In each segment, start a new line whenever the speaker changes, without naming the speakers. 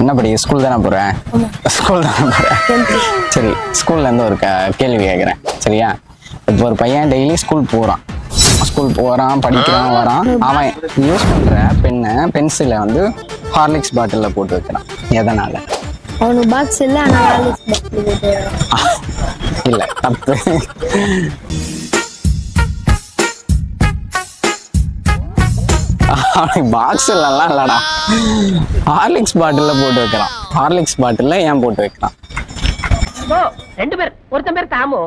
என்ன படிக்க ஸ்கூல் தானே போகிறேன்? ஸ்கூல் தானே போகிறேன். சரி, ஸ்கூல்லேருந்து ஒரு கேள்வி கேட்குறேன், சரியா? இப்போ ஒரு பையன் டெய்லி ஸ்கூல் போகிறான், படிக்கிறான், வரான். அவன் யூஸ் பண்ணுற பென்சிலை வந்து ஹார்லிக்ஸ் பாட்டிலில் போட்டு வைக்கிறான். எதனால்?
அவனுக்கு பாக்ஸ் இல்லை, ஆனால் ஹார்லிக்ஸ் பாட்டில் போட்டு
இல்லை, தப்பு. பாக்ஸ் இல்லலாம் இல்லடா, ஹார்லிக்ஸ் பாட்டில்ல போட்டு வைக்கிறான். ஹார்லிக்ஸ் பாட்டில்ல ஏன் போட்டு வைக்கிறான்?
ரெண்டு பேர், ஒருத்தன் பேர் தாமு,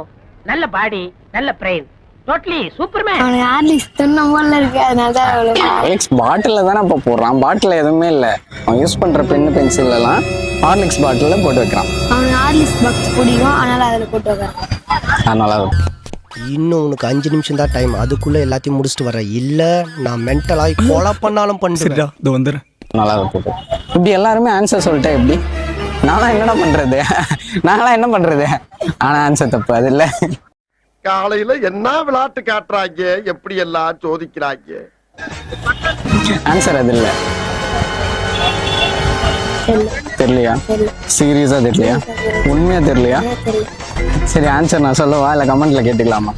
நல்ல பாடி, நல்ல பிரெயின், டோட்டலி சூப்பர்மேன்.
அவனுக்கு ஹார்லிக்ஸ் தின்ன போல இருக்கு, அதனால தான்
ஹார்லிக்ஸ் பாட்டில்ல தானே இப்போ போடுறான். பாட்டில் எதுவுமே இல்லை, அவன் யூஸ் பண்ற பென்சில் எல்லாம் ஹார்லிக்ஸ் பாட்டில்ல போட்டு வைக்கிறான்.
அவனுக்கு ஹார்லிக்ஸ் பாக்ஸ் பிடிக்கும், அதனால அதில் போட்டு வைக்கிறான்.
அதனால
இன்னும் உனக்கு 5 நிமிஷம் தான் டைம், அதுக்குள்ள எல்லாத்தையும் முடிச்சுட்டு வர. இல்ல நான் மென்டலாகி கொலை பண்ணாலும் பண்ணிடுறேன்.
இது வந்துரு
நல்லா இருக்குது. இப்படி எல்லாருமே ஆன்சர் சொல்லிட்டேன். எப்படி நான்லாம் என்ன பண்றது? ஆனா ஆன்சர் தப்பு. அது இல்ல,
காலையில என்ன விளையாட்டு காட்டுறாங்க, எப்படி எல்லாம் சோதிக்கிறாங்க.
ஆன்சர் அது இல்ல. தெரியலையா? சீரியஸா தெரியலையா? உண்மையா தெரியலையா? சரி, ஆன்சர் நான் சொல்லவா இல்ல கமெண்ட்ல கேட்டுக்கலாமா?